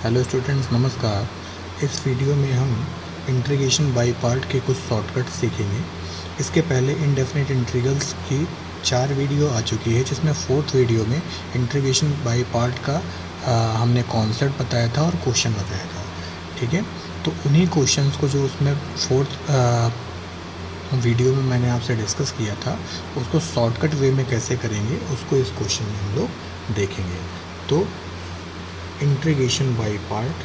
Hello students, नमस्कार। इस video में हम इंटीग्रेशन बाय पार्ट के कुछ शॉर्टकट सीखेंगे। इसके पहले इंडेफिनिट इंटीग्रल्स की 4 वीडियो आ चुकी है, जिसमें 4th वीडियो में इंटीग्रेशन बाय पार्ट का हमने कॉन्सेप्ट बताया था और क्वेश्चन बताया था। ठीक है, तो उन्हीं क्वेश्चंस को जो उसमें 4th वीडियो में मैंने आपसे डिस्कस किया था, उसको शॉर्टकट वे में कैसे करेंगे उसको इस क्वेश्चन में हम लोग देखेंगे। तो integration by part,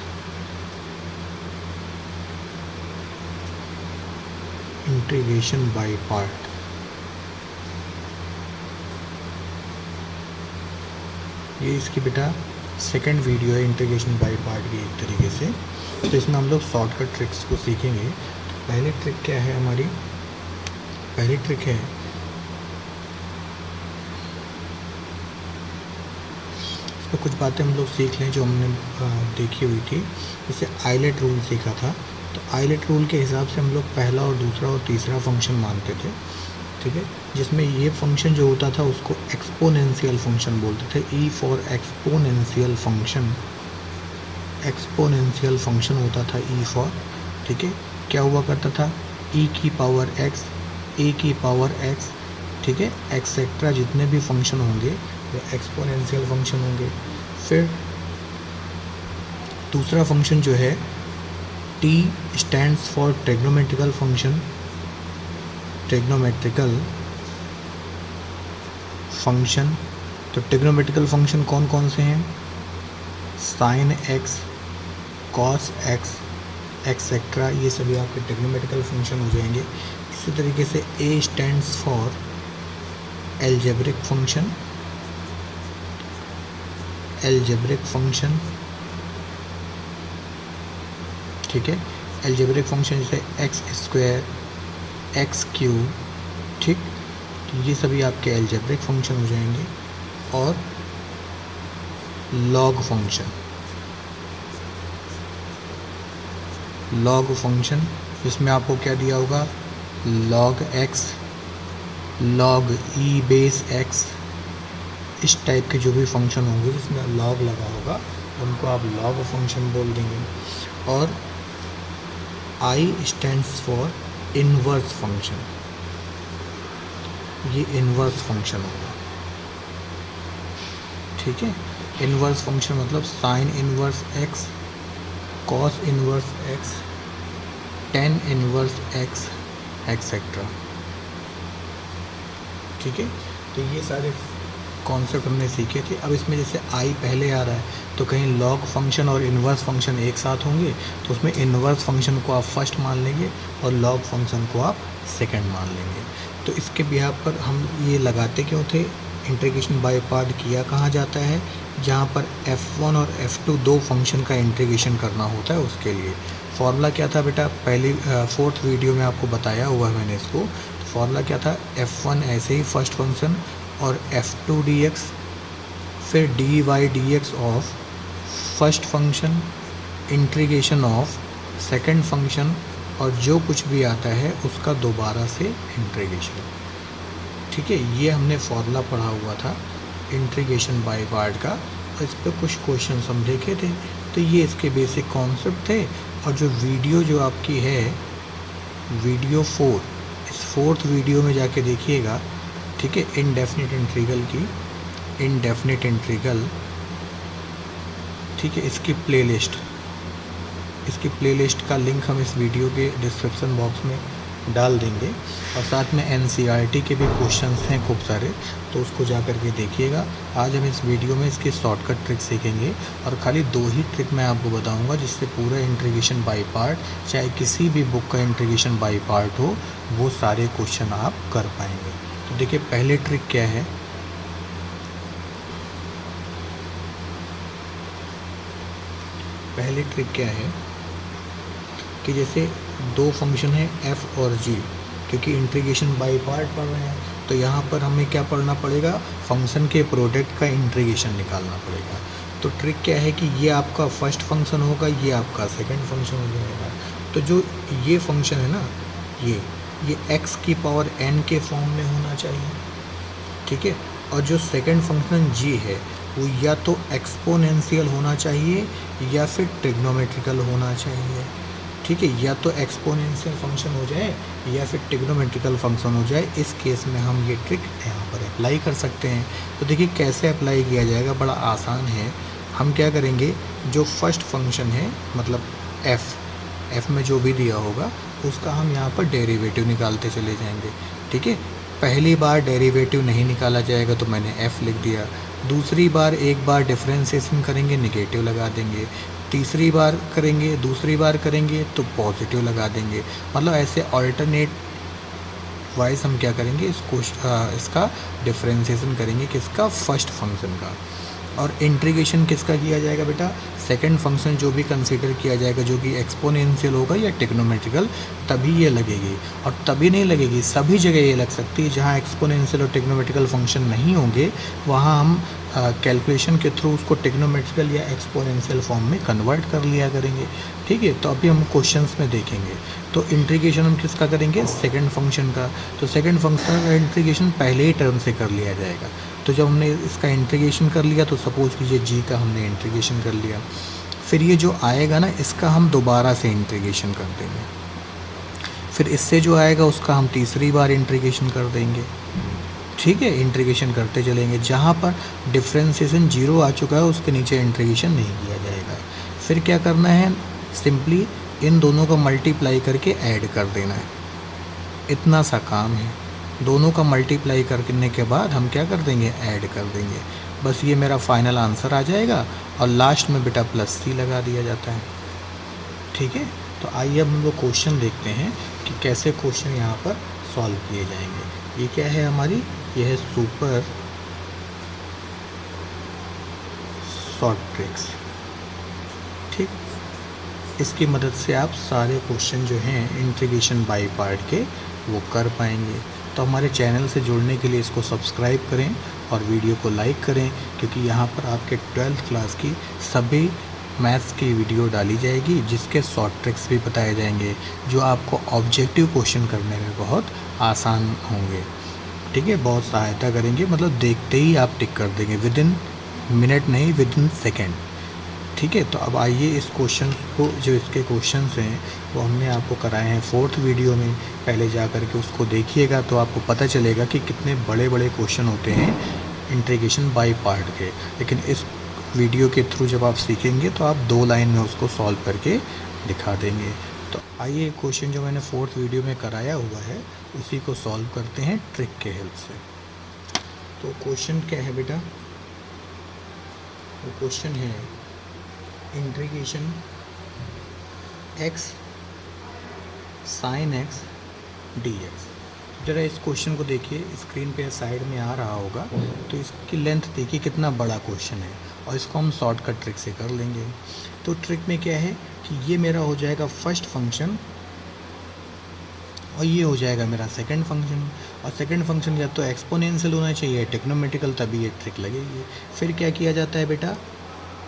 integration by part ये इसकी बेटा सेकंड वीडियो है इंटीग्रेशन बाय पार्ट की एक तरीके से। तो इसमें हम लोग शॉर्टकट ट्रिक्स को सीखेंगे। पहली ट्रिक क्या है हमारी? पहली ट्रिक है तो कुछ बातें हम लोग सीख लें जो हमने देखी हुई थी। जैसे आइलेट रूल सीखा था, तो आइलेट रूल के हिसाब से हम लोग पहला और दूसरा और तीसरा फंक्शन मानते थे। ठीक है, जिसमें ये फंक्शन जो होता था उसको एक्सपोनेंशियल फंक्शन बोलते थे। E for exponential function, exponential function होता था ई फॉर। ठीक है, क्या हुआ करता था? ई की पावर एक्स, ए की पावर एक्स, ठीक है, एक्सेट्रा जितने भी फंक्शन होंगे वो एक्सपोनेंशियल फंक्शन होंगे। फिर दूसरा फंक्शन जो है T stands for trigonometrical function, trigonometrical function. तो ट्रिग्नोमेट्रिकल फंक्शन कौन कौन से हैं? Sine x, cos x, etcetera, ये सभी आपके ट्रिग्नोमेट्रिकल फंक्शन हो जाएंगे। इसी तरीके से ए stands for algebraic function, algebraic function, ठीक है, एल्जेब्रिक फंक्शन जैसे एक्स स्क्वायर, एक्स क्यूब, ठीक, तो ये सभी आपके एल्जेब्रिक फंक्शन हो जाएंगे। और लॉग फंक्शन, लॉग फंक्शन जिसमें आपको क्या दिया होगा? लॉग एक्स, लॉग ई बेस एक्स, इस टाइप के जो भी फंक्शन होंगे जिसमें लॉग लगा होगा उनको आप लॉग फंक्शन बोल देंगे। और आई स्टैंड्स फॉर इनवर्स फंक्शन, ये इनवर्स फंक्शन होगा। ठीक है, इनवर्स फंक्शन मतलब sine inverse x, cos inverse x, tan inverse x, etcetera. ठीक है, तो ये सारे कॉन्सेप्ट हमने सीखे थे। अब इसमें जैसे आई पहले आ रहा है तो कहीं लॉग फंक्शन और इनवर्स फंक्शन एक साथ होंगे, तो उसमें इनवर्स फंक्शन को आप फर्स्ट मान लेंगे और लॉग फंक्शन को आप सेकंड मान लेंगे। तो इसके बिहार पर हम ये लगाते क्यों थे? इंटीग्रेशन बाय पार्ट किया कहाँ जाता है? जहाँ पर f1 और f2 दो फंक्शन का इंटीग्रेशन करना होता है, उसके लिए फॉर्मूला क्या था बेटा? पहली 4th वीडियो में आपको बताया हुआ है मैंने इसको। फॉर्मूला क्या था? f1 ऐसे ही फर्स्ट फंक्शन और f2 dx, फिर dy dx of first function, integration of second function, और जो कुछ भी आता है उसका दोबारा से इंटीग्रेशन। ठीक है, ये हमने फॉर्मूला पढ़ा हुआ था इंटीग्रेशन बाय पार्ट का, और इस पर कुछ क्वेश्चन हम देखे थे। तो ये इसके बेसिक कॉन्सेप्ट थे। और जो वीडियो जो आपकी है वीडियो 4, इस 4th वीडियो में जाके देखिएगा। ठीक है, इनडेफिनिट इंटीग्रल की, इनडेफिनिट इंटीग्रल, ठीक है, इसकी प्लेलिस्ट का लिंक हम इस वीडियो के डिस्क्रिप्शन बॉक्स में डाल देंगे। और साथ में एनसीईआरटी के भी क्वेश्चंस हैं खूब सारे, तो उसको जा कर के देखिएगा। आज हम इस वीडियो में इसके शॉर्टकट ट्रिक सीखेंगे, और खाली 2 ही ट्रिक मैं आपको बताऊंगा जिससे पूरा इंटीग्रेशन बाय पार्ट, चाहे किसी भी बुक का इंटीग्रेशन बाय पार्ट हो, वो सारे क्वेश्चन आप कर पाएंगे। तो देखिए, पहले ट्रिक क्या है? पहली ट्रिक क्या है कि जैसे दो फंक्शन है f और g, क्योंकि इंटीग्रेशन बाय पार्ट पढ़ रहे हैं, तो यहाँ पर हमें क्या पढ़ना पड़ेगा? फंक्शन के प्रोडक्ट का इंटीग्रेशन निकालना पड़ेगा। तो ट्रिक क्या है कि ये आपका फर्स्ट फंक्शन होगा, ये आपका सेकंड फंक्शन हो जाएगा। तो जो ये फंक्शन है ना, ये x की पावर n के फॉर्म में होना चाहिए। ठीक है, और जो सेकंड फंक्शन g है वो या तो एक्सपोनेंशियल होना चाहिए या फिर ट्रिग्नोमेट्रिकल होना चाहिए। ठीक है, या तो एक्सपोनेंशियल फंक्शन हो जाए या फिर ट्रिग्नोमेट्रिकल फंक्शन हो जाए। इस केस में हम ये ट्रिक यहाँ पर अप्लाई कर सकते हैं। तो देखिए कैसे अप्लाई किया जाएगा, बड़ा आसान है। हम क्या करेंगे, जो फर्स्ट फंक्शन है मतलब एफ़ में जो भी दिया होगा उसका हम यहाँ पर डेरिवेटिव निकालते चले जाएंगे। ठीक है, पहली बार डेरिवेटिव नहीं निकाला जाएगा तो मैंने एफ़ लिख दिया। दूसरी बार एक बार डिफरेंशिएशन करेंगे निगेटिव लगा देंगे। तीसरी बार करेंगे, दूसरी बार करेंगे तो पॉजिटिव लगा देंगे। मतलब ऐसे अल्टरनेट वाइज हम क्या करेंगे, इसका डिफरेंशिएशन करेंगे किसका, फर्स्ट फंक्शन का। और इंटीग्रेशन किसका किया जाएगा बेटा, सेकंड फंक्शन जो भी कंसीडर किया जाएगा जो कि एक्सपोनेंशियल होगा या ट्रिग्नोमेट्रिकल, तभी ये लगेगी। और तभी नहीं लगेगी, सभी जगह ये लग सकती है। जहाँ एक्सपोनेंशियल और ट्रिग्नोमेट्रिकल फंक्शन नहीं होंगे वहाँ हम कैलकुलेशन के थ्रू उसको ट्रिग्नोमेट्रिकल या एक्सपोनेंशियल फॉर्म में कन्वर्ट कर लिया करेंगे। ठीक है, तो अभी हम क्वेश्चंस में देखेंगे। तो इंटीग्रेशन हम किसका करेंगे, सेकंड फंक्शन का। तो सेकंड फंक्शन का इंटीग्रेशन पहले ही टर्म से कर लिया जाएगा। तो जब हमने इसका इंटीग्रेशन कर लिया तो सपोज़ कीजिए जी का हमने इंटीग्रेशन कर लिया, फिर ये जो आएगा ना इसका हम दोबारा से इंटीग्रेशन कर देंगे। फिर इससे जो आएगा उसका हम तीसरी बार इंटीग्रेशन कर देंगे। ठीक है, इंटीग्रेशन करते चलेंगे। जहाँ पर डिफरेंशिएशन 0 आ चुका है उसके नीचे इंटीग्रेशन नहीं किया जाएगा। फिर क्या करना है, सिंपली इन दोनों का मल्टीप्लाई करके ऐड कर देना है। इतना सा काम है। दोनों का मल्टीप्लाई करने के बाद हम क्या कर देंगे, ऐड कर देंगे। बस ये मेरा फाइनल आंसर आ जाएगा और लास्ट में बेटा प्लस सी लगा दिया जाता है। ठीक है, तो आइए अब हम लोग क्वेश्चन देखते हैं कि कैसे क्वेश्चन यहाँ पर सॉल्व किए जाएंगे। ये क्या है हमारी, यह है सुपर शॉर्ट ट्रिक्स। ठीक, इसकी मदद से आप सारे क्वेश्चन जो हैं इंटीग्रेशन बाय पार्ट के वो कर पाएंगे। तो हमारे चैनल से जुड़ने के लिए इसको सब्सक्राइब करें और वीडियो को लाइक करें, क्योंकि यहाँ पर आपके 12th क्लास की सभी मैथ्स की वीडियो डाली जाएगी जिसके शॉर्ट ट्रिक्स भी बताए जाएंगे जो आपको ऑब्जेक्टिव क्वेश्चन करने में बहुत आसान होंगे। ठीक है, बहुत सहायता करेंगे, मतलब देखते ही आप टिक कर देंगे, विदिन मिनट नहीं विदिन सेकेंड। ठीक है, तो अब आइए इस क्वेश्चन को, जो इसके क्वेश्चंस हैं वो हमने आपको कराए हैं 4th वीडियो में। पहले जा कर के उसको देखिएगा तो आपको पता चलेगा कि कितने बड़े बड़े क्वेश्चन होते हैं इंटीग्रेशन बाय पार्ट के। लेकिन इस वीडियो के थ्रू जब आप सीखेंगे तो आप 2 लाइन में उसको सॉल्व करके दिखा देंगे। तो आइए क्वेश्चन जो मैंने 4th वीडियो में कराया हुआ है उसी को सॉल्व करते हैं ट्रिक के हेल्प से। तो क्वेश्चन क्या है बेटा, वो क्वेश्चन है integration x sin x dx। ज़रा इस क्वेश्चन को देखिए, स्क्रीन पे साइड में आ रहा होगा। तो इसकी लेंथ देखिए कितना बड़ा क्वेश्चन है और इसको हम शॉर्टकट ट्रिक से कर लेंगे। तो ट्रिक में क्या है कि ये मेरा हो जाएगा फर्स्ट फंक्शन और ये हो जाएगा मेरा सेकंड फंक्शन। और सेकंड फंक्शन या तो एक्सपोनेंशियल होना चाहिए ट्रिग्नोमेट्रिकल, तभी ये ट्रिक लगेगी। फिर क्या किया जाता है बेटा,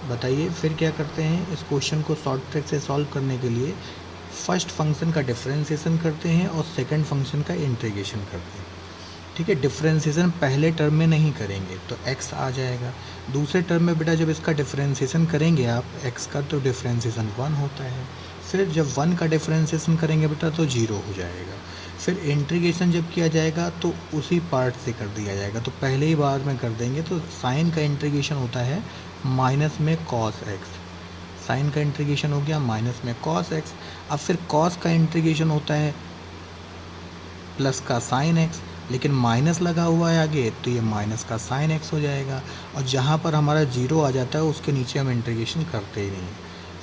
बताइए, फिर क्या करते हैं, इस क्वेश्चन को शॉर्ट ट्रिक से सॉल्व करने के लिए फर्स्ट फंक्शन का डिफरेंशिएशन करते हैं और सेकंड फंक्शन का इंटीग्रेशन करते हैं। ठीक है, डिफरेंशिएशन पहले टर्म में नहीं करेंगे तो x आ जाएगा। दूसरे टर्म में बेटा जब इसका डिफरेंशिएशन करेंगे आप x का तो डिफरेंशिएशन 1 होता है। फिर जब 1 का डिफरेंशिएशन करेंगे बेटा तो 0 हो जाएगा। फिर इंटीग्रेशन जब किया जाएगा तो उसी पार्ट से कर दिया जाएगा। तो पहले ही बार में कर देंगे तो साइन का इंटीग्रेशन होता है माइनस में कॉस x। साइन का इंटीग्रेशन हो गया माइनस में कॉस x। अब फिर कॉस का इंटीग्रेशन होता है प्लस का साइन x, लेकिन माइनस लगा हुआ है आगे तो ये माइनस का साइन x हो जाएगा। और जहाँ पर हमारा 0 आ जाता है उसके नीचे हम इंटीग्रेशन करते ही नहीं।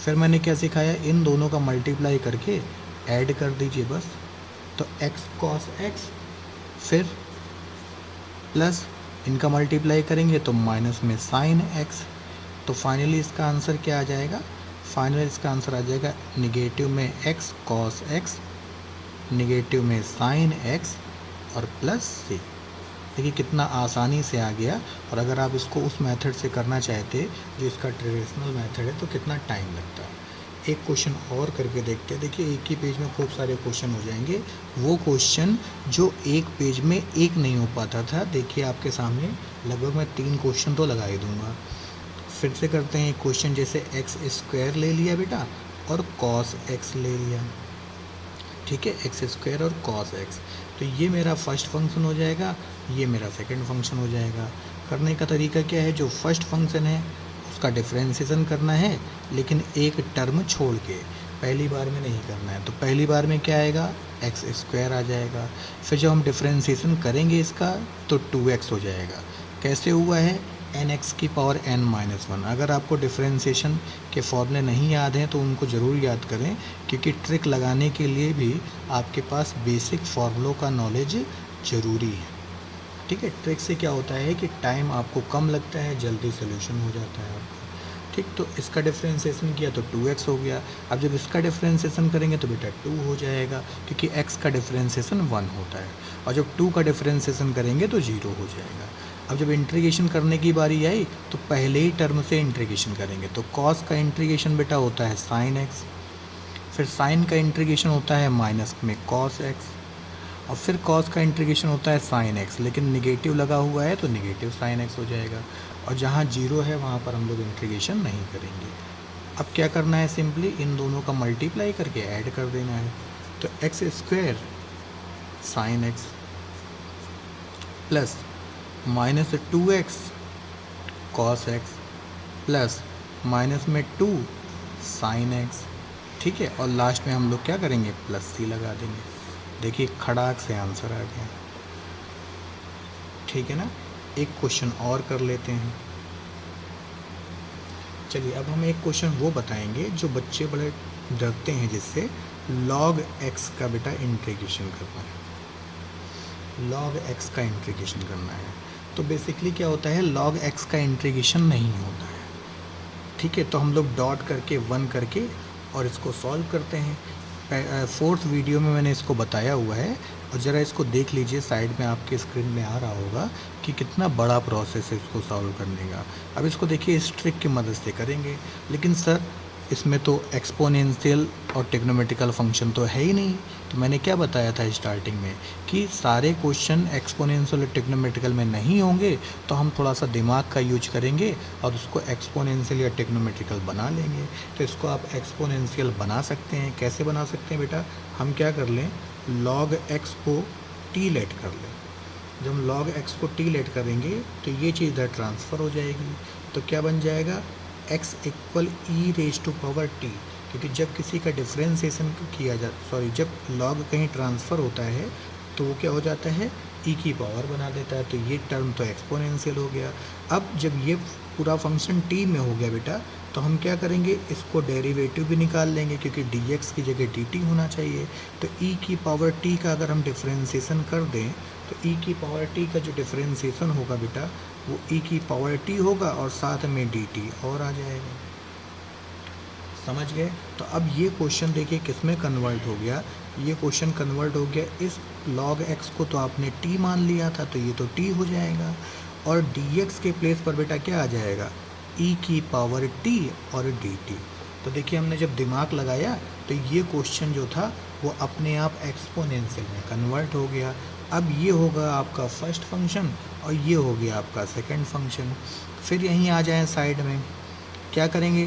फिर मैंने क्या सिखाया, इन दोनों का मल्टीप्लाई करके ऐड कर दीजिए बस। तो x cos x, फिर प्लस इनका मल्टीप्लाई करेंगे तो माइनस में साइन x। तो फाइनली इसका आंसर क्या आ जाएगा, फाइनली इसका आंसर आ जाएगा निगेटिव में x cos x, निगेटिव में साइन x और प्लस c। देखिए कितना आसानी से आ गया। और अगर आप इसको उस मेथड से करना चाहते जो इसका ट्रेडिशनल मेथड है तो कितना टाइम लगता है। एक क्वेश्चन और करके देखते हैं। देखिए एक ही पेज में खूब सारे क्वेश्चन हो जाएंगे, वो क्वेश्चन जो एक पेज में एक नहीं हो पाता था। देखिए आपके सामने लगभग मैं 3 क्वेश्चन तो लगा ही दूंगा। फिर से करते हैं एक क्वेश्चन, जैसे एक्स स्क्वायर ले लिया बेटा और कॉस एक्स ले लिया, ठीक है, एक्स स्क्वायर और कॉस एक्स। तो ये मेरा फर्स्ट फंक्शन हो जाएगा, ये मेरा सेकंड फंक्शन हो जाएगा। करने का तरीका क्या है, जो फर्स्ट फंक्शन है उसका डिफरेंशिएशन करना है, लेकिन एक टर्म छोड़ के, पहली बार में नहीं करना है। तो पहली बार में क्या आएगा, एक्स स्क्वायर आ जाएगा। फिर जब हम डिफरेंशिएशन करेंगे इसका तो 2x हो जाएगा। कैसे हुआ है, n(n-1). अगर आपको डिफरेंशिएशन के फॉर्मूले नहीं याद हैं तो उनको ज़रूर याद करें, क्योंकि ट्रिक लगाने के लिए भी आपके पास बेसिक फार्मूलों का नॉलेज ज़रूरी है, ठीक है। ट्रिक से क्या होता है कि टाइम आपको कम लगता है, जल्दी सोल्यूशन हो जाता है आपका, ठीक। तो इसका डिफरेंशिएशन किया तो 2x हो गया। अब जब इसका डिफरेंशिएशन करेंगे तो बेटा 2 हो जाएगा, क्योंकि x का डिफरेंशिएशन 1 होता है, और जब 2 का डिफरेंशिएशन करेंगे तो 0 हो जाएगा। अब जब इंटीग्रेशन करने की बारी आई तो पहले ही टर्म से इंटीग्रेशन करेंगे। तो कॉस का इंटीग्रेशन बेटा होता है साइन एक्स, फिर साइन का इंटीग्रेशन होता है माइनस में कॉस एक्स, और फिर कॉस का इंटीग्रेशन होता है साइन एक्स, लेकिन निगेटिव लगा हुआ है तो निगेटिव साइन एक्स हो जाएगा। और जहाँ जीरो है वहाँ पर हम लोग इंटीग्रेशन नहीं करेंगे। अब क्या करना है, सिंपली इन दोनों का मल्टीप्लाई करके ऐड कर देना है। तो x square sine x plus minus 2x cos x plus minus में 2 साइन एक्स, ठीक है। और लास्ट में हम लोग क्या करेंगे, प्लस सी लगा देंगे। देखिए खड़ाक से आंसर आ गया, ठीक है ना। एक क्वेश्चन और कर लेते हैं। चलिए अब हम एक क्वेश्चन वो बताएंगे जो बच्चे बड़े डरते हैं, जिससे log x का बेटा इंटीग्रेशन करना है। log x का इंटीग्रेशन करना है तो बेसिकली क्या होता है, log x का इंटीग्रेशन नहीं होता है, ठीक है। तो हम लोग डॉट करके 1 करके और इसको सॉल्व करते हैं। 4th वीडियो में मैंने इसको बताया हुआ है, और ज़रा इसको देख लीजिए, साइड में आपके स्क्रीन में आ रहा होगा कि कितना बड़ा प्रोसेस है इसको सॉल्व करने का। अब इसको देखिए इस ट्रिक की मदद से करेंगे, लेकिन सर इसमें तो एक्सपोनेंशियल और ट्रिग्नोमेट्रिकल फंक्शन तो है ही नहीं। तो मैंने क्या बताया था स्टार्टिंग में कि सारे क्वेश्चन एक्सपोनेंशियल और ट्रिग्नोमेट्रिकल में नहीं होंगे, तो हम थोड़ा सा दिमाग का यूज करेंगे और उसको एक्सपोनेंशियल या ट्रिग्नोमेट्रिकल बना लेंगे। तो इसको आप एक्सपोनेंशियल बना सकते हैं। कैसे बना सकते हैं बेटा, हम क्या कर लें, log x को t लेट कर लें। जब हम log x को t लेट करेंगे तो ये चीज़ इधर ट्रांसफ़र हो जाएगी। तो क्या बन जाएगा, x इक्वल e⁻t, क्योंकि जब किसी का डिफरेंशिएशन किया जब log कहीं ट्रांसफ़र होता है तो वो क्या हो जाता है, e की पावर बना देता है। तो ये टर्म तो एक्सपोनेंशियल हो गया। अब जब ये पूरा फंक्शन t में हो गया बेटा, तो हम क्या करेंगे, इसको डेरिवेटिव भी निकाल लेंगे, क्योंकि dx की जगह dt होना चाहिए। तो e की पावर t का अगर हम डिफरेंशिएशन कर दें तो e की पावर t का जो डिफरेंशिएशन होगा बेटा वो e की पावर t होगा, और साथ में dt और आ जाएगा। समझ गए। तो अब ये क्वेश्चन देखिए किस में कन्वर्ट हो गया, ये क्वेश्चन कन्वर्ट हो गया इस log x को तो आपने t मान लिया था, तो ये तो t हो जाएगा, और dx के प्लेस पर बेटा क्या आ जाएगा, e की पावर t और dt। तो देखिए हमने जब दिमाग लगाया तो ये क्वेश्चन जो था वो अपने आप एक्सपोनेंशियल में कन्वर्ट हो गया। अब ये होगा आपका फर्स्ट फंक्शन और ये हो गया आपका सेकंड फंक्शन। फिर यहीं आ जाएं साइड में, क्या करेंगे,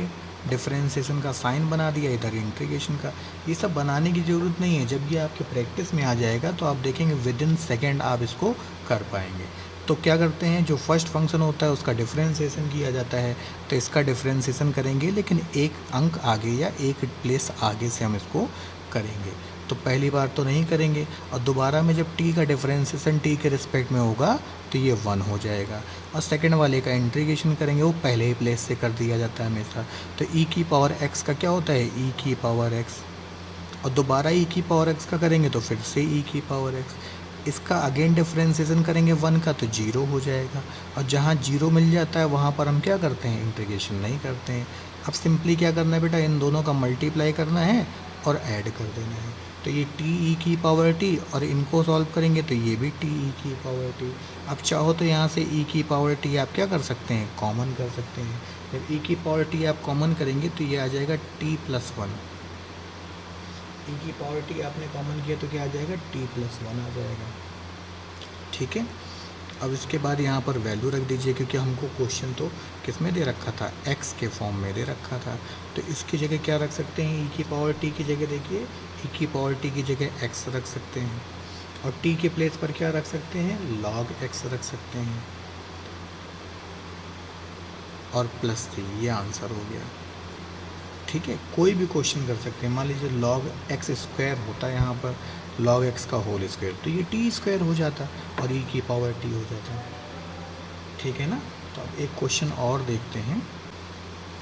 डिफरेंशिएशन का साइन बना दिया, इधर इंटीग्रेशन का। ये सब बनाने की ज़रूरत नहीं है, जब ये आपके प्रैक्टिस में आ जाएगा तो आप देखेंगे विदिन सेकेंड आप इसको कर पाएंगे। तो क्या करते हैं, जो फर्स्ट फंक्शन होता है उसका डिफरेंशिएशन किया जाता है, तो इसका डिफरेंशिएशन करेंगे, लेकिन एक अंक आगे या एक प्लेस आगे से हम इसको करेंगे। तो पहली बार तो नहीं करेंगे, और दोबारा में जब t का डिफरेंशिएशन t के रिस्पेक्ट में होगा तो ये 1 हो जाएगा, और सेकंड वाले का इंटीग्रेशन करेंगे, वो पहले ही प्लेस से कर दिया जाता है हमेशा। तो e की पावर x का क्या होता है, e की पावर x, और दोबारा e की पावर x का करेंगे तो फिर से e की पावर x। इसका अगेन डिफरेंशिएशन करेंगे 1 का तो 0 हो जाएगा, और जहाँ 0 मिल जाता है वहाँ पर हम क्या करते हैं, इंटीग्रेशन नहीं करते हैं। अब सिंपली क्या करना है बेटा, इन दोनों का मल्टीप्लाई करना है और ऐड कर देना है। तो ये t e की पावर t, और इनको सॉल्व करेंगे तो ये भी t e की पावर t। अब चाहो तो यहाँ से e की पावर t आप क्या कर सकते हैं, कॉमन कर सकते हैं। जब e की पावर t आप कॉमन करेंगे तो ये आ जाएगा t+1। e की पावर t आपने कॉमन किया तो क्या आ जाएगा, t+1 आ जाएगा। ठीक है, अब इसके बाद यहाँ पर वैल्यू रख दीजिए, क्योंकि हमको क्वेश्चन तो किस में दे रखा था, x के फॉर्म में दे रखा था। तो इसकी जगह क्या रख सकते हैं, e की पावर t की जगह देखिए e की पावर t की जगह x रख सकते हैं, और t के प्लेस पर क्या रख सकते हैं, log x रख सकते हैं, और +3, ये आंसर हो गया। ठीक है, कोई भी क्वेश्चन कर सकते हैं। मान लीजिए log x² होता है यहाँ पर, log x का होल स्क्वायर, तो ये t² हो जाता और e की पावर t हो जाता। ठीक है ना। तो अब एक क्वेश्चन और देखते हैं,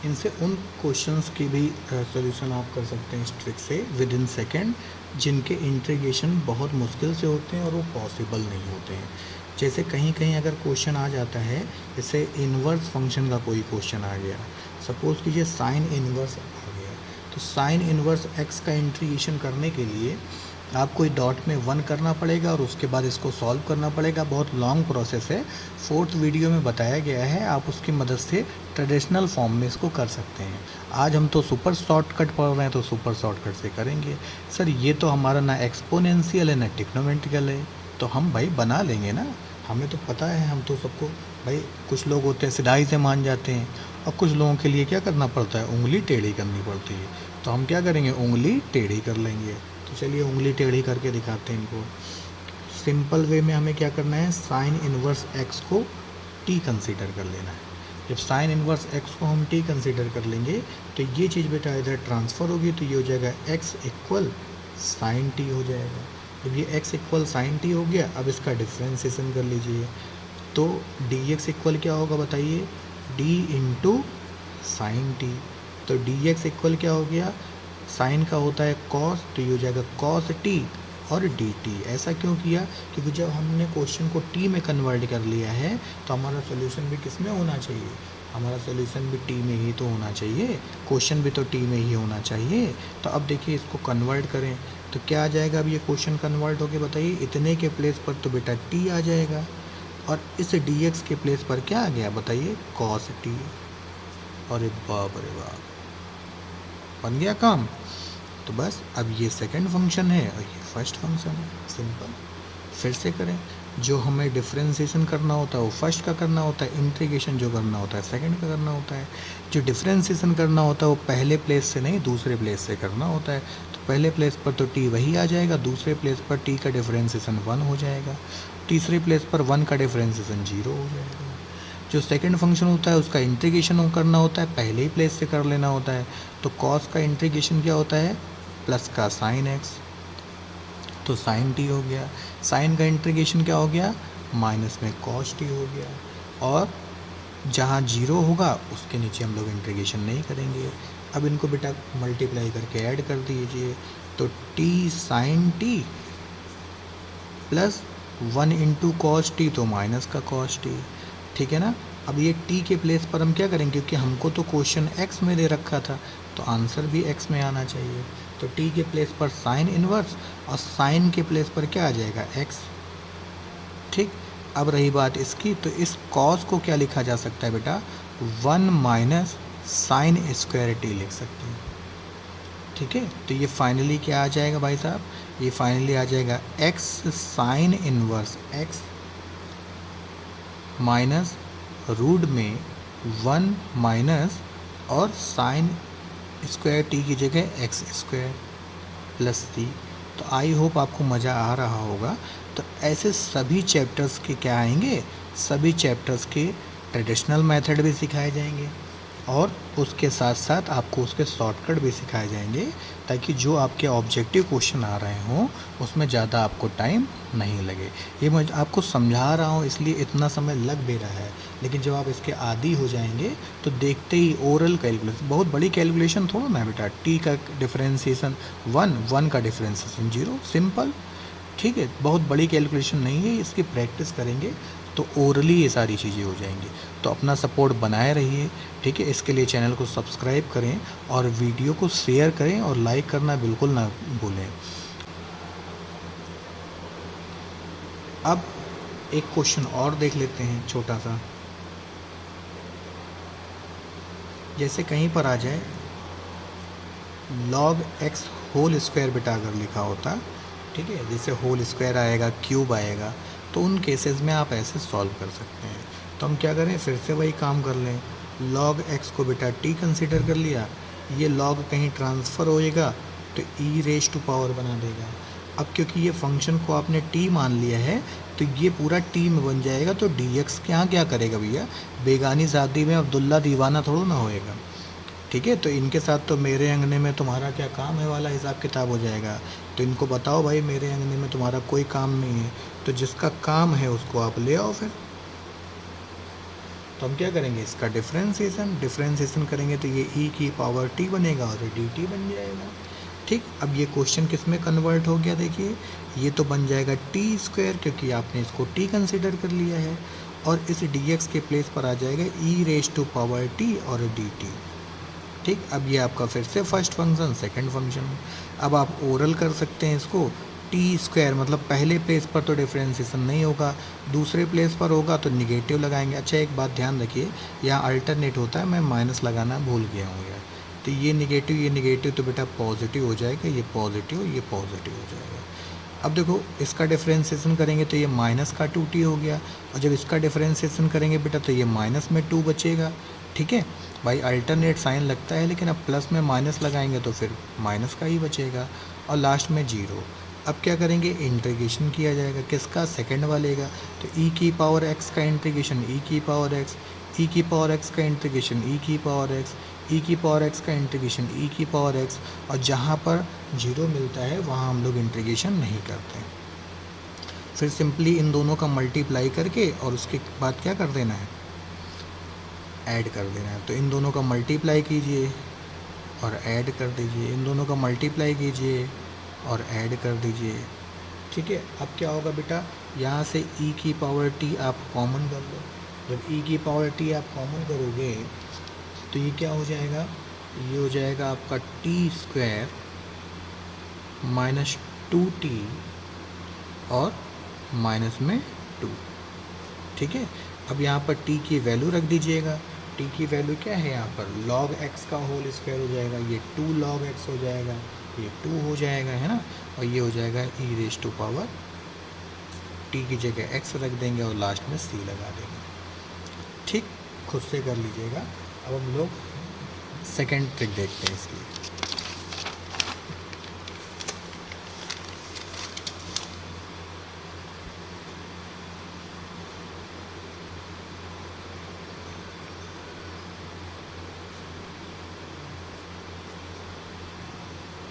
इनसे उन क्वेश्चंस की भी सॉल्यूशन आप कर सकते हैं इस ट्रिक से विद इन सेकेंड, जिनके इंटीग्रेशन बहुत मुश्किल से होते हैं और वो पॉसिबल नहीं होते हैं। जैसे कहीं कहीं अगर क्वेश्चन आ जाता है, जैसे इन्वर्स फंक्शन का कोई क्वेश्चन आ गया, सपोज़ कीजिए साइन इन्वर्स आ गया, तो साइन इन्वर्स x का इंटीग्रेशन करने के लिए आपको डॉट में 1 करना पड़ेगा और उसके बाद इसको सॉल्व करना पड़ेगा। बहुत लॉन्ग प्रोसेस है, 4th वीडियो में बताया गया है, आप उसकी मदद से ट्रेडिशनल फॉर्म में इसको कर सकते हैं। आज हम तो सुपर शॉर्टकट पढ़ रहे हैं, तो सुपर शॉर्टकट से करेंगे। सर ये तो हमारा ना एक्सपोनेंशियल है ना ट्रिग्नोमेट्रिकल है, तो हम भाई बना लेंगे ना, हमें तो पता है, हम तो सबको भाई, कुछ लोग होते हैं सिधाई से मान जाते हैं, और कुछ लोगों के लिए क्या करना पड़ता है, उंगली टेढ़ी करनी पड़ती है। तो हम क्या करेंगे, उंगली टेढ़ी कर लेंगे। तो चलिए उंगली टेढ़ी करके दिखाते हैं इनको। सिंपल वे में हमें क्या करना है, साइन इन्वर्स x को t कंसीडर कर लेना है। जब साइन इन्वर्स x को हम t कंसीडर कर लेंगे तो ये चीज़ बेटा इधर ट्रांसफ़र होगी, तो ये हो जाएगा x इक्वल साइन t हो जाएगा। जब ये x इक्वल साइन t हो गया, अब इसका डिफ्रेंसिएशन कर लीजिए, तो dx इक्वल क्या होगा बताइए, d इंटू साइन टी। तो dx इक्वल क्या हो गया, साइन का होता है कॉस, तो ये हो जाएगा कॉस टी और dt। ऐसा क्यों किया, क्योंकि जब हमने क्वेश्चन को t में कन्वर्ट कर लिया है तो हमारा सोल्यूशन भी किस में होना चाहिए, हमारा सोल्यूशन भी t में ही तो होना चाहिए, क्वेश्चन भी तो t में ही होना चाहिए। तो अब देखिए इसको कन्वर्ट करें तो क्या आ जाएगा, अब ये क्वेश्चन कन्वर्ट होके बताइए, इतने के प्लेस पर तो बेटा t आ जाएगा, और इस dx के प्लेस पर क्या आ गया बताइए, कॉस t। अरे बाप रे बाप, बन गया काम। तो बस अब ये सेकंड फंक्शन है और ये फर्स्ट फंक्शन है, सिंपल। फिर से करें, जो हमें डिफरेंशिएशन करना होता है वो फर्स्ट का करना होता है, इंटीग्रेशन जो करना होता है सेकंड का करना होता है। जो डिफरेंशिएशन करना होता है वो पहले प्लेस से नहीं दूसरे प्लेस से करना होता है। तो पहले प्लेस पर तो t वही आ जाएगा, दूसरे प्लेस पर t का डिफरेंशिएशन 1 हो जाएगा, तीसरे प्लेस पर 1 का डिफरेंशिएशन 0 हो जाएगा। जो सेकंड फंक्शन होता है उसका इंटीग्रेशन करना होता है, पहले ही प्लेस से कर लेना होता है। तो कॉस का इंटीग्रेशन क्या होता है, प्लस का साइन x, तो साइन t हो गया। साइन का इंटीग्रेशन क्या हो गया, माइनस में कॉस t हो गया। और जहाँ 0 होगा उसके नीचे हम लोग इंटीग्रेशन नहीं करेंगे। अब इनको बेटा मल्टीप्लाई करके ऐड कर दीजिए, तो t sine t plus 1 into cos t, तो माइनस का कॉस टी। ठीक है ना। अब ये t के प्लेस पर हम क्या करेंगे, क्योंकि हमको तो क्वेश्चन x में दे रखा था तो आंसर भी x में आना चाहिए। तो t के प्लेस पर साइन इन्वर्स और साइन के प्लेस पर क्या आ जाएगा, x। ठीक, अब रही बात इसकी, तो इस कॉस को क्या लिखा जा सकता है बेटा, 1 माइनस साइन स्क्वायर टी लिख सकते हैं। ठीक है, तो ये फाइनली क्या आ जाएगा भाई साहब, ये फाइनली आ जाएगा x sine inverse x minus root में 1 माइनस और साइन स्क्वायर टी की जगह x स्क्वायर प्लस टी। तो आई होप आपको मज़ा आ रहा होगा। तो ऐसे सभी चैप्टर्स के क्या आएंगे, सभी चैप्टर्स के ट्रेडिशनल मेथड भी सिखाए जाएंगे और उसके साथ साथ आपको उसके शॉर्टकट भी सिखाए जाएंगे, ताकि जो आपके ऑब्जेक्टिव क्वेश्चन आ रहे हों उसमें ज़्यादा आपको टाइम नहीं लगे। ये मैं आपको समझा रहा हूँ इसलिए इतना समय लग भी रहा है, लेकिन जब आप इसके आदी हो जाएंगे तो देखते ही ओरल कैलकुलेशन, बहुत बड़ी कैलकुलेशन थोड़ा ना बेटा, टी का डिफरेंशिएशन 1 का डिफरेंशिएशन 0, सिंपल। ठीक है, बहुत बड़ी कैलकुलेशन नहीं है, इसकी प्रैक्टिस करेंगे तो ओरली ये सारी चीज़ें हो जाएंगी। तो अपना सपोर्ट बनाए रहिए। ठीक है, इसके लिए चैनल को सब्सक्राइब करें और वीडियो को शेयर करें और लाइक करना बिल्कुल ना भूलें। अब एक क्वेश्चन और देख लेते हैं छोटा सा। जैसे कहीं पर आ जाए log x होल स्क्वायर बेटा अगर लिखा होता, ठीक है, जैसे होल स्क्वायर आएगा, क्यूब आएगा, तो उन केसेस में आप ऐसे सॉल्व कर सकते हैं। तो हम क्या करें, फिर से वही काम कर लें। log x को बेटा t कंसीडर कर लिया, ये log कहीं ट्रांसफ़र होएगा तो e रेज टू पावर बना देगा। अब क्योंकि ये फंक्शन को आपने t मान लिया है तो ये पूरा t में बन जाएगा, तो dx यहाँ क्या करेगा भैया, बेगानी शादी में अब्दुल्ला दीवाना थोड़ा ना होएगा, ठीक है। तो इनके साथ तो मेरे अंगने में तुम्हारा क्या काम है वाला हिसाब किताब हो जाएगा। तो इनको बताओ भाई मेरे अंगने में तुम्हारा कोई काम नहीं है, तो जिसका काम है उसको आप ले आओ फिर। तो हम क्या करेंगे, इसका डिफ्रेंसिएशन करेंगे तो ये e की पावर t बनेगा और dt बन जाएगा, ठीक। अब ये क्वेश्चन किस में कन्वर्ट हो गया, देखिए ये तो बन जाएगा टी स्क्वायर, क्योंकि आपने इसको t कंसिडर कर लिया है, और इस dx के प्लेस पर आ जाएगा e raise to power t और dt, ठीक। अब ये आपका फिर से फर्स्ट फंक्शन सेकंड फंक्शन। अब आप ओरल कर सकते हैं इसको, टी स्क्वायर मतलब पहले प्लेस पर तो डिफ्रेंसिएशन नहीं होगा, दूसरे प्लेस पर होगा तो निगेटिव लगाएंगे। अच्छा एक बात ध्यान रखिए, यहाँ अल्टरनेट होता है, मैं माइनस लगाना भूल गया हूँ यार। तो ये निगेटिव तो बेटा पॉजिटिव हो जाएगा, ये पॉजिटिव हो जाएगा। अब देखो इसका डिफ्रेंसिएशन करेंगे तो ये माइनस का 2t हो गया, और जब इसका डिफ्रेंसिएशन करेंगे बेटा तो ये माइनस में 2 बचेगा, ठीक है भाई। अल्टरनेट साइन लगता है, लेकिन अब प्लस में माइनस लगाएंगे तो फिर माइनस का ही बचेगा, और लास्ट में 0। अब क्या करेंगे, इंटीग्रेशन किया जाएगा, किसका, सेकंड वाले का। तो e की पावर x का इंटीग्रेशन e की पावर x, e की पावर x का इंटीग्रेशन e की पावर x, e की पावर x का इंटीग्रेशन e की पावर x, और जहाँ पर 0 मिलता है वहाँ हम लोग इंटीग्रेशन नहीं करते। फिर सिंपली इन दोनों का मल्टीप्लाई करके और उसके बाद क्या कर देना है, ऐड कर देना है। तो इन दोनों का मल्टीप्लाई कीजिए और ऐड कर दीजिए, इन दोनों का मल्टीप्लाई कीजिए और ऐड कर दीजिए, ठीक है। अब क्या होगा बेटा, यहाँ से e की पावर t आप कॉमन कर लो। जब e की पावर t आप कॉमन करोगे तो ये क्या हो जाएगा, ये हो जाएगा आपका t स्क्वायर माइनस 2t और माइनस में 2, ठीक है। अब यहाँ पर t की वैल्यू रख दीजिएगा, t की वैल्यू क्या है यहाँ पर, log x का होल स्क्वायर हो जाएगा, ये 2 log x हो जाएगा, ये 2 हो जाएगा, है ना, और ये हो जाएगा e raise to power t की जगह x रख देंगे और लास्ट में c लगा देंगे, ठीक। खुद से कर लीजिएगा। अब हम लोग सेकेंड ट्रिक देखते हैं इसकी।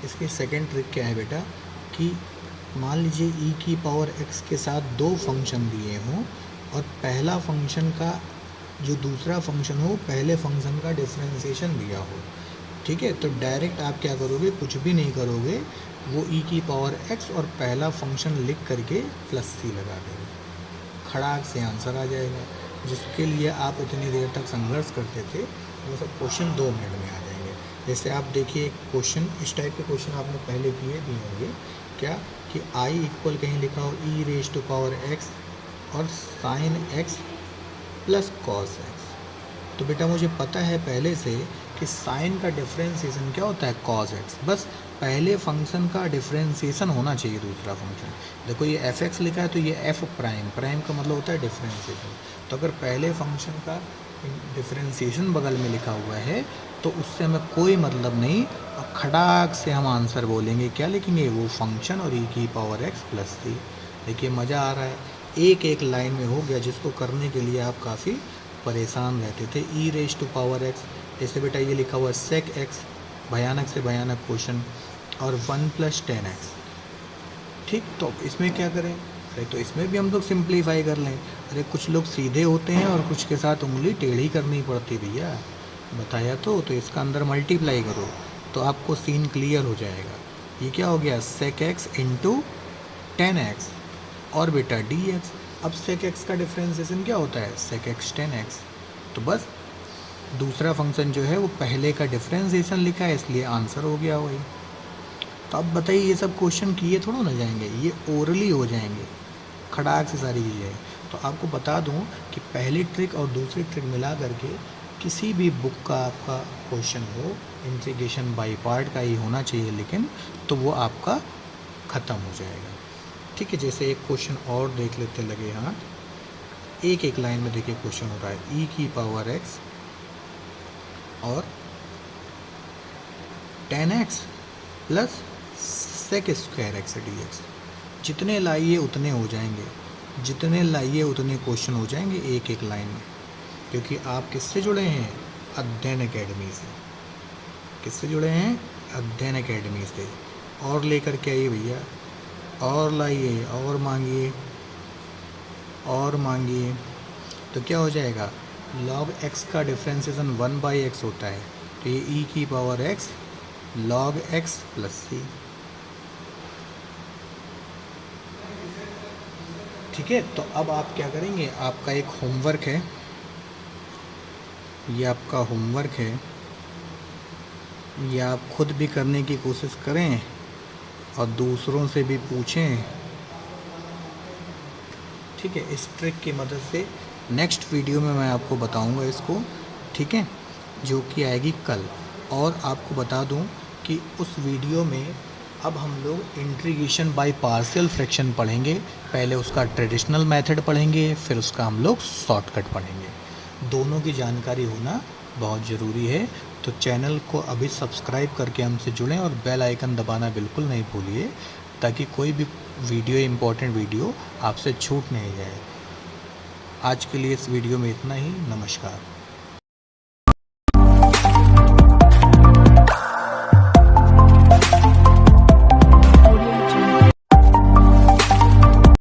इसकी सेकेंड ट्रिक क्या है बेटा, कि मान लीजिए e की पावर x के साथ 2 फंक्शन दिए हों, और पहला फंक्शन का जो दूसरा फंक्शन हो पहले फंक्शन का डिफरेंशिएशन दिया हो, ठीक है। तो डायरेक्ट आप क्या करोगे, कुछ भी नहीं करोगे, वो e की पावर x और पहला फंक्शन लिख करके प्लस c लगा देंगे, खड़ाक से आंसर आ जाएगा। जिसके लिए आप इतनी देर तक संघर्ष करते थे वो सब क्वेश्चन 2 मिनट में आ जाएंगे। जैसे आप देखिए क्वेश्चन, इस टाइप के क्वेश्चन आपने पहले किए भी होंगे, क्या कि i इक्वल कहीं लिखा हो e raise to power x और sine x plus cos x। तो बेटा मुझे पता है पहले से कि साइन का डिफरेंशिएशन क्या होता है, कॉस x। बस पहले फंक्शन का डिफरेंशिएशन होना चाहिए दूसरा फंक्शन। देखो ये एफ एक्स लिखा है तो ये एफ प्राइम, प्राइम का मतलब होता है डिफरेंशिएशन। तो अगर पहले फंक्शन का डिफरेंशिएशन बगल में लिखा हुआ है तो उससे हमें कोई मतलब नहीं, और खड़ाक से हम आंसर बोलेंगे, क्या लिखेंगे, वो फंक्शन और e की पावर x प्लस c। देखिए मज़ा आ रहा है, एक एक लाइन में हो गया, जिसको करने के लिए आप काफ़ी परेशान रहते थे। e raise to power x, जैसे बेटा ये लिखा हुआ सेक x, भयानक से भयानक क्वेश्चन, और 1 + 10x, ठीक। तो इसमें क्या करें, अरे तो इसमें भी हम लोग सिंप्लीफाई कर लें। अरे कुछ लोग सीधे होते हैं और कुछ के साथ उंगली टेढ़ी करनी पड़ती भैया, बताया तो इसका अंदर मल्टीप्लाई करो तो आपको सीन क्लियर हो जाएगा। ये क्या हो गया, सेक x इंटू 10x और बेटा dx। अब सेक x का डिफरेंशिएशन क्या होता है, सेक x 10x। तो बस दूसरा फंक्शन जो है वो पहले का डिफरेंशिएशन लिखा है, इसलिए आंसर हो गया वही। तो अब बताइए ये सब क्वेश्चन किए थोड़ा ना जाएंगे, ये ओरली हो जाएंगे, खड़ाक से सारी चीज़ें। तो आपको बता दूं कि पहली ट्रिक और दूसरी ट्रिक मिला करके किसी भी बुक का आपका क्वेश्चन हो, इंटीग्रेशन बाय पार्ट का ही होना चाहिए, लेकिन तो वो आपका ख़त्म हो जाएगा। ठीक है, जैसे एक क्वेश्चन और देख लेते लगे हाथ। एक एक लाइन में देखिए क्वेश्चन हो रहा है, e की पावर x और 10x plus sec square x dx। जितने लाइए उतने हो जाएंगे, जितने लाइए उतने क्वेश्चन हो जाएंगे एक एक लाइन में, क्योंकि आप किससे जुड़े हैं? अध्ययन एकेडमी से। किससे जुड़े हैं? अध्ययन एकेडमी से। और लेकर के आइए भैया, और लाइए, और मांगिए, और मांगिए, तो क्या हो जाएगा? log x का डिफ्रेंसिएशन 1/x होता है, तो ये e की power x log x plus C. ठीक है, तो अब आप क्या करेंगे? आपका एक होमवर्क है, ये आपका होमवर्क है, ये आप खुद भी करने की कोशिश करें और दूसरों से भी पूछें। ठीक है, इस ट्रिक की मदद से नेक्स्ट वीडियो में मैं आपको बताऊंगा इसको, ठीक है, जो कि आएगी कल। और आपको बता दूं कि उस वीडियो में अब हम लोग इंटीग्रेशन बाय पार्शियल फ्रैक्शन पढ़ेंगे। पहले उसका ट्रेडिशनल मेथड पढ़ेंगे, फिर उसका हम लोग शॉर्टकट पढ़ेंगे। दोनों की जानकारी होना बहुत ज़रूरी है। तो चैनल को अभी सब्सक्राइब करके हमसे जुड़ें और बेल आइकन दबाना बिल्कुल नहीं भूलिए, ताकि कोई भी वीडियो, इम्पोर्टेंट वीडियो आपसे छूट नहीं जाए। आज के लिए इस वीडियो में इतना ही। नमस्कार।